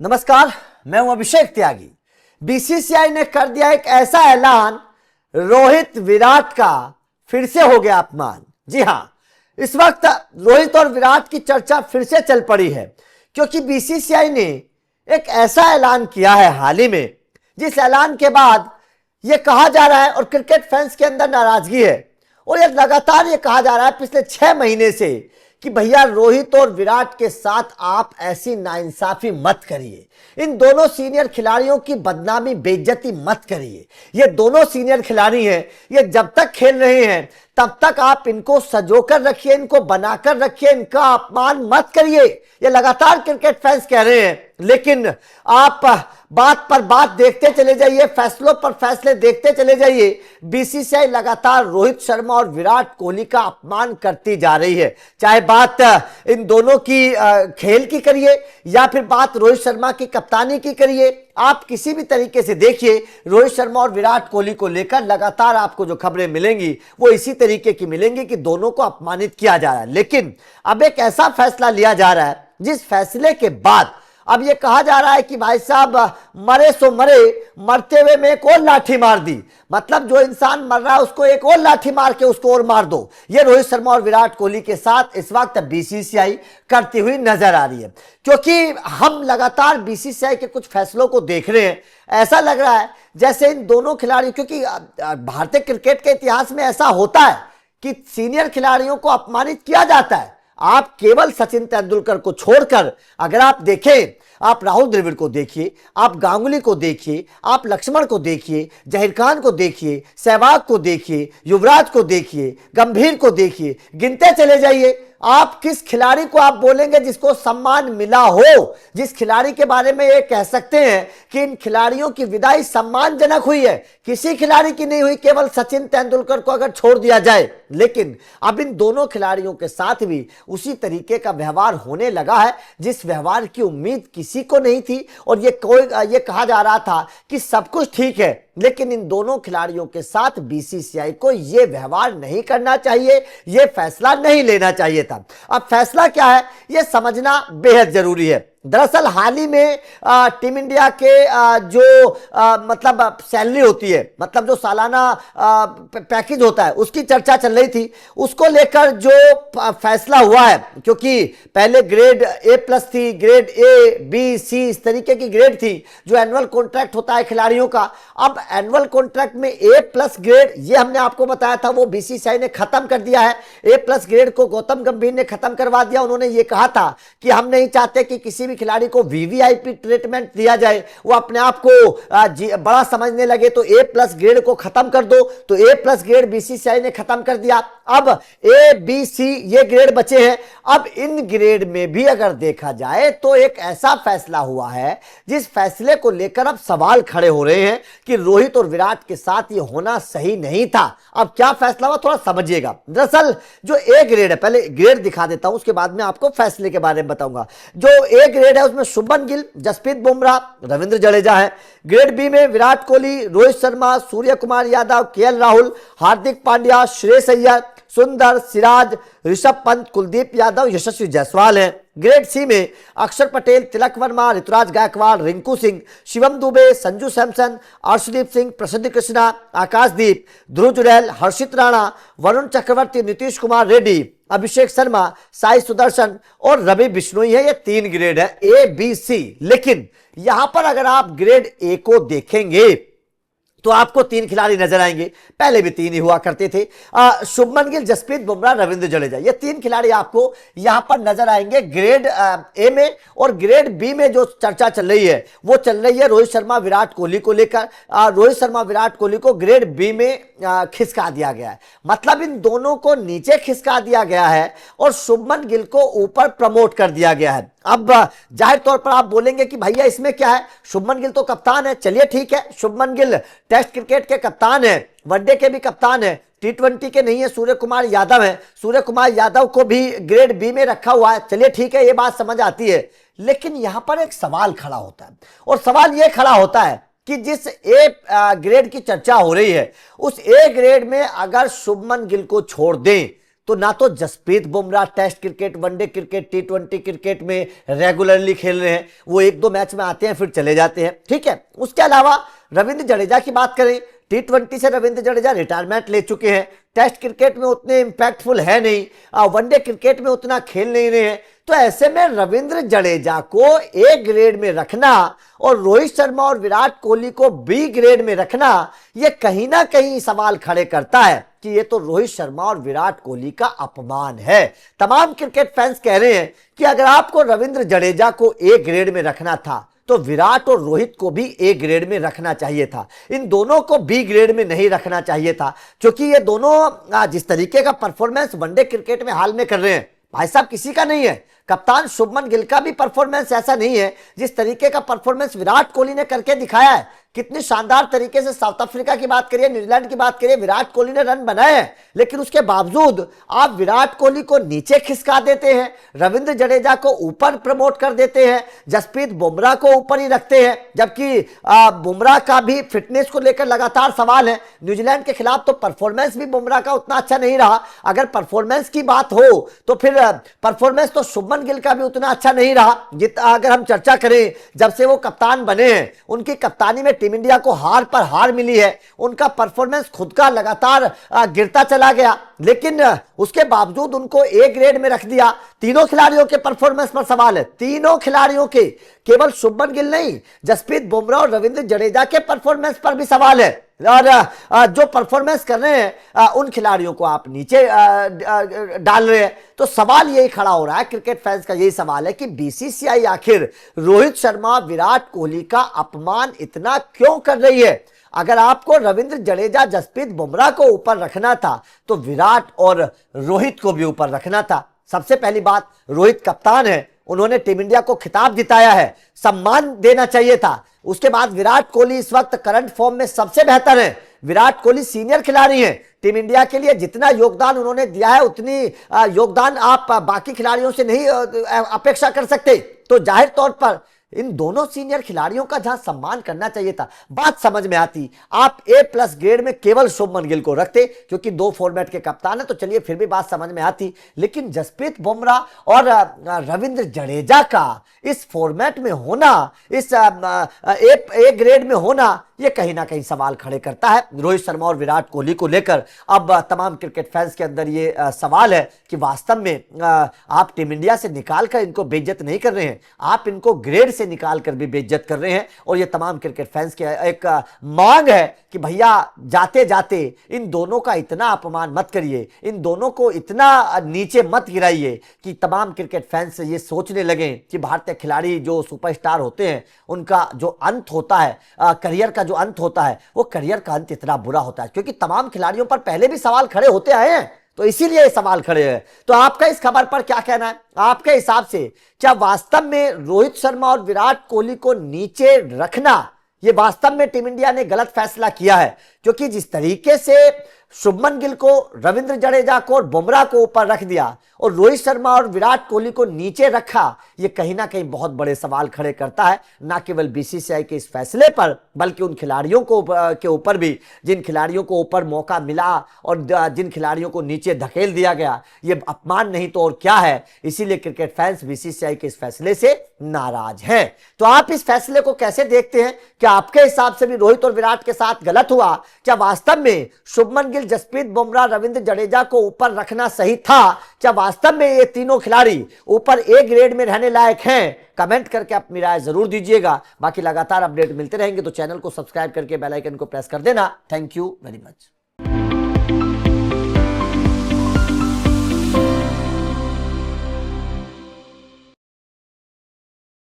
नमस्कार, मैं हूं अभिषेक त्यागी। बीसीसीआई ने कर दिया एक ऐसा ऐलान, रोहित विराट का फिर से हो गया अपमान। जी हां, इस वक्त रोहित और विराट की चर्चा फिर से चल पड़ी है क्योंकि बीसीसीआई ने एक ऐसा ऐलान किया है हाल ही में, जिस ऐलान के बाद यह कहा जा रहा है और क्रिकेट फैंस के अंदर नाराजगी है और यह लगातार ये कहा जा रहा है पिछले 6 महीने से कि भैया रोहित और विराट के साथ आप ऐसी नाइंसाफी मत करिए, इन दोनों सीनियर खिलाड़ियों की बदनामी बेइज्जती मत करिए। ये दोनों सीनियर खिलाड़ी हैं, ये जब तक खेल रहे हैं तब तक आप इनको सजोकर रखिए, इनको बनाकर रखिए, इनका अपमान मत करिए। ये लगातार क्रिकेट फैंस कह रहे हैं, लेकिन आप बात पर बात देखते चले जाइए, फैसलों पर फैसले देखते चले जाइए। बीसीसीआई लगातार रोहित शर्मा और विराट कोहली का अपमान करती जा रही है। चाहे बात इन दोनों की खेल की करिए या फिर बात रोहित शर्मा की कप्तानी की करिए, आप किसी भी तरीके से देखिए, रोहित शर्मा और विराट कोहली को लेकर लगातार आपको जो खबरें मिलेंगी वो इसी तरीके की मिलेंगी कि दोनों को अपमानित किया जा रहा है। लेकिन अब एक ऐसा फैसला लिया जा रहा है जिस फैसले के बाद अब यह कहा जा रहा है कि भाई साहब मरे सो मरे, मरते हुए में एक और लाठी मार दी। मतलब जो इंसान मर रहा है उसको एक और लाठी मार के उसको और मार दो। ये रोहित शर्मा और विराट कोहली के साथ इस वक्त बीसीसीआई करती हुई नजर आ रही है, क्योंकि हम लगातार बीसीसीआई के कुछ फैसलों को देख रहे हैं। ऐसा लग रहा है जैसे इन दोनों खिलाड़ियों, क्योंकि भारतीय क्रिकेट के इतिहास में ऐसा होता है कि सीनियर खिलाड़ियों को अपमानित किया जाता है। आप केवल सचिन तेंदुलकर को छोड़कर अगर आप देखें, आप राहुल द्रविड़ को देखिए, आप गांगुली को देखिए, आप लक्ष्मण को देखिए, जहीर खान को देखिए, सहवाग को देखिए, युवराज को देखिए, गंभीर को देखिए, गिनते चले जाइए। आप किस खिलाड़ी को आप बोलेंगे जिसको सम्मान मिला हो, जिस खिलाड़ी के बारे में ये कह सकते हैं कि इन खिलाड़ियों की विदाई सम्मानजनक हुई है? किसी खिलाड़ी की नहीं हुई, केवल सचिन तेंदुलकर को अगर छोड़ दिया जाए। लेकिन अब इन दोनों खिलाड़ियों के साथ भी उसी तरीके का व्यवहार होने लगा है जिस व्यवहार की उम्मीद किसी को नहीं थी। और ये कहा जा रहा था कि सब कुछ ठीक है, लेकिन इन दोनों खिलाड़ियों के साथ बीसीसीआई को यह व्यवहार नहीं करना चाहिए, यह फैसला नहीं लेना चाहिए था। अब फैसला क्या है यह समझना बेहद जरूरी है। दरअसल हाल ही में टीम इंडिया के जो मतलब सैलरी होती है, मतलब जो सालाना पैकेज होता है, उसकी चर्चा चल रही थी। उसको लेकर जो फैसला हुआ है, क्योंकि पहले ग्रेड A+ थी, ग्रेड A, B, C इस तरीके की ग्रेड थी जो एनुअल कॉन्ट्रैक्ट होता है खिलाड़ियों का। अब एनुअल कॉन्ट्रैक्ट में A+ ग्रेड, ये हमने आपको बताया था, वो बीसीसीआई ने खत्म कर दिया है। A+ ग्रेड को गौतम गंभीर ने खत्म करवा दिया। उन्होंने ये कहा था कि हम नहीं चाहते कि किसी भी खिलाड़ी को वीवीआईपी ट्रीटमेंट दिया जाए, वो अपने आप को बड़ा समझने लगे तो A+ ग्रेड को खत्म कर दो। तो A+ ग्रेड बीसीसीआई ने खत्म कर दिया। अब A, B, C ये ग्रेड बचे हैं। अब इन ग्रेड में भी अगर देखा जाए तो एक ऐसा फैसला हुआ है जिस फैसले को लेकर अब सवाल खड़े हो रहे हैं कि रोहित और विराट के साथ ये होना सही नहीं था। अब क्या फैसला हुआ थोड़ा समझिएगा। दरअसल जो A ग्रेड है, पहले ग्रेड दिखा देता हूं, उसके बाद में आपको फैसले के बारे में बताऊंगा। जो A ग्रेड है उसमें शुभमन गिल, जसप्रीत बुमराह, रविंद्र जडेजा है। ग्रेड बी में विराट कोहली, रोहित शर्मा, सूर्य कुमार यादव, केएल राहुल, हार्दिक पांड्या, श्रेयस अय्यर, सुंदर, सिराज, ऋषभ पंत, कुलदीप यादव, यशस्वी जायसवाल हैं। ग्रेड सी में अक्षर पटेल, तिलक वर्मा, ऋतुराज गायकवाड़, रिंकू सिंह, शिवम दुबे, संजू सैमसन, अर्शदीप सिंह, प्रसिद्ध कृष्णा, आकाशदीप, ध्रुव जुरैल, हर्षित राणा, वरुण चक्रवर्ती, नीतीश कुमार रेड्डी, अभिषेक शर्मा, साई सुदर्शन और रवि बिश्नोई है। ये 3 ग्रेड है A, B, C। लेकिन यहां पर अगर आप ग्रेड A को देखेंगे तो आपको 3 खिलाड़ी नजर आएंगे। पहले भी 3 ही हुआ करते थे, शुभमन गिल, जसप्रीत बुमराह, रविंद्र जडेजा। ये 3 खिलाड़ी आपको यहां पर नजर आएंगे ग्रेड A में। और ग्रेड B में जो चर्चा चल रही है वो चल रही है रोहित शर्मा विराट कोहली को लेकर। रोहित शर्मा विराट कोहली को ग्रेड B में खिसका दिया गया है, मतलब इन दोनों को नीचे खिसका दिया गया है और शुभमन गिल को ऊपर प्रमोट कर दिया गया है। अब जाहिर तौर पर आप बोलेंगे कि भैया इसमें क्या है, शुभमन गिल तो कप्तान है। चलिए ठीक है, शुभमन गिल टेस्ट क्रिकेट के कप्तान है, वनडे के भी कप्तान है, T20 के नहीं है, सूर्य कुमार यादव है। सूर्य कुमार यादव को भी ग्रेड B में रखा हुआ है। चलिए ठीक है, ये बात समझ आती है। लेकिन यहां पर एक सवाल खड़ा होता है, और सवाल यह खड़ा होता है कि जिस A ग्रेड की चर्चा हो रही है, उस A ग्रेड में अगर शुभमन गिल को छोड़ दें तो ना तो Jasprit Bumrah test cricket, one day cricket, टी20 क्रिकेट में रेगुलरली खेल रहे हैं, वो एक दो मैच में आते हैं फिर चले जाते हैं, ठीक है। उसके अलावा रविंद्र जडेजा की बात करें, टी20 से रविंद्र जडेजा रिटायरमेंट ले चुके हैं, टेस्ट क्रिकेट में उतने इंपैक्टफुल है नहीं, वनडे क्रिकेट में उतना खेल नहीं रहे हैं। तो ऐसे में रविंद्र जडेजा को ए ग्रेड में रखना और रोहित शर्मा और विराट कोहली को बी ग्रेड में रखना, यह कहीं ना कहीं सवाल खड़े करता है कि ये तो रोहित शर्मा और विराट कोहली का अपमान है। तमाम क्रिकेट फैंस कह रहे हैं कि अगर आपको रविंद्र जडेजा को ए ग्रेड में रखना था तो विराट और रोहित को भी ए ग्रेड में रखना चाहिए था, इन दोनों को बी ग्रेड में नहीं रखना चाहिए था, क्योंकि ये दोनों जिस तरीके का परफॉर्मेंस वनडे क्रिकेट में हाल में कर रहे हैं, भाई साहब किसी का नहीं है। कप्तान शुभमन गिल का भी परफॉर्मेंस ऐसा नहीं है जिस तरीके का परफॉर्मेंस विराट कोहली ने करके दिखाया है। कितनी शानदार तरीके से साउथ अफ्रीका की बात करिए, न्यूजीलैंड की बात करिए, विराट कोहली ने रन बनाए हैं, लेकिन उसके बावजूद आप विराट कोहली को नीचे खिसका देते हैं, रविंद्र जडेजा को ऊपर प्रमोट कर देते हैं, जसप्रीत बुमराह को ऊपर ही रखते हैं, जबकि बुमराह का भी फिटनेस को लेकर लगातार सवाल है। न्यूजीलैंड के खिलाफ तो परफॉर्मेंस भी बुमराह का उतना अच्छा नहीं रहा। अगर परफॉर्मेंस की बात हो तो फिर परफॉर्मेंस तो शुभमन गिल का भी उतना अच्छा नहीं रहा। अगर हम चर्चा करें, जब से वो कप्तान बने हैं, उनकी कप्तानी में टीम इंडिया को हार पर हार मिली है, उनका परफॉर्मेंस खुद का लगातार गिरता चला गया, लेकिन उसके बावजूद उनको ए ग्रेड में रख दिया। तीनों खिलाड़ियों के परफॉर्मेंस पर सवाल है, तीनों खिलाड़ियों के, केवल शुभमन गिल नहीं, जसप्रीत बुमराह और रविंद्र जडेजा के परफॉर्मेंस पर भी सवाल है। और जो परफॉर्मेंस कर रहे हैं उन खिलाड़ियों को आप नीचे डाल रहे हैं। तो सवाल यही खड़ा हो रहा है, क्रिकेट फैंस का यही सवाल है कि बीसीसीआई आखिर रोहित शर्मा, विराट कोहली का अपमान इतना क्यों कर रही है। अगर आपको रविंद्र जडेजा, जसप्रीत बुमराह को ऊपर रखना था तो विराट और रोहित को भी ऊपर रखना था। सबसे पहली बात, रोहित कप्तान है, उन्होंने टीम इंडिया को खिताब जिताया है, सम्मान देना चाहिए था। उसके बाद विराट कोहली इस वक्त करंट फॉर्म में सबसे बेहतर है। विराट कोहली सीनियर खिलाड़ी हैं, टीम इंडिया के लिए जितना योगदान उन्होंने दिया है उतनी योगदान आप बाकी खिलाड़ियों से नहीं अपेक्षा कर सकते। तो जाहिर तौर पर इन दोनों सीनियर खिलाड़ियों का जहां सम्मान करना चाहिए था, बात समझ में आती। आप ए+ ग्रेड में केवल शुभमन गिल को रखते, क्योंकि 2 फॉर्मेट के कप्तान है, तो चलिए फिर भी बात समझ में आती। लेकिन जसप्रीत बुमराह और रविंद्र जडेजा का इस फॉर्मेट में होना, इस ए ग्रेड में होना, यह कहीं ना कहीं सवाल खड़े करता है रोहित शर्मा और विराट कोहली को लेकर। अब तमाम क्रिकेट फैंस के अंदर ये सवाल है कि वास्तव में आप टीम इंडिया से निकालकर इनको बेइज्जत नहीं कर रहे हैं, आप इनको ग्रेड से निकालकर भी बेइज्जत कर रहे हैं। और ये तमाम क्रिकेट फैंस की एक मांग है कि भैया जाते जाते इन दोनों का इतना अपमान मत करिए, इन दोनों को इतना नीचे मत गिराइए कि तमाम क्रिकेट फैंस ये सोचने लगे कि भारतीय खिलाड़ी जो सुपरस्टार होते हैं उनका जो अंत होता है, करियर का जो अंत होता है, वो करियर का अंत इतना बुरा होता है। क्योंकि तमाम खिलाड़ियों पर पहले भी सवाल खड़े होते आए हैं, तो इसीलिए ये सवाल खड़े हैं। तो आपका इस खबर पर क्या कहना है? आपके हिसाब से क्या वास्तव में रोहित शर्मा और विराट कोहली को नीचे रखना, ये वास्तव में टीम इंडिया ने गलत फैसला किया है? क्योंकि जिस तरीके से शुभमन गिल को, रविंद्र जडेजा को और बुमराह को ऊपर रख दिया और रोहित शर्मा और विराट कोहली को नीचे रखा, यह कहीं ना कहीं बहुत बड़े सवाल खड़े करता है, ना केवल बीसीसीआई के इस फैसले पर बल्कि उन खिलाड़ियों को के ऊपर भी, जिन खिलाड़ियों को ऊपर मौका मिला और जिन खिलाड़ियों को नीचे धकेल दिया गया। ये अपमान नहीं तो और क्या है। इसीलिए क्रिकेट फैंस बीसीसीआई के इस फैसले से नाराज हैं। तो आप इस फैसले को कैसे देखते हैं? क्या आपके हिसाब से भी रोहित और विराट के साथ गलत हुआ? क्या वास्तव में शुभमन गिल, जसप्रीत बुमराह, रविंद्र जडेजा को ऊपर रखना सही था? क्या वास्तव में ये तीनों खिलाड़ी ऊपर ए ग्रेड में रहने लायक हैं? कमेंट करके अपनी राय जरूर दीजिएगा। बाकी लगातार अपडेट मिलते रहेंगे, तो चैनल को सब्सक्राइब करके बेल आइकन को प्रेस कर देना। Thank you very much.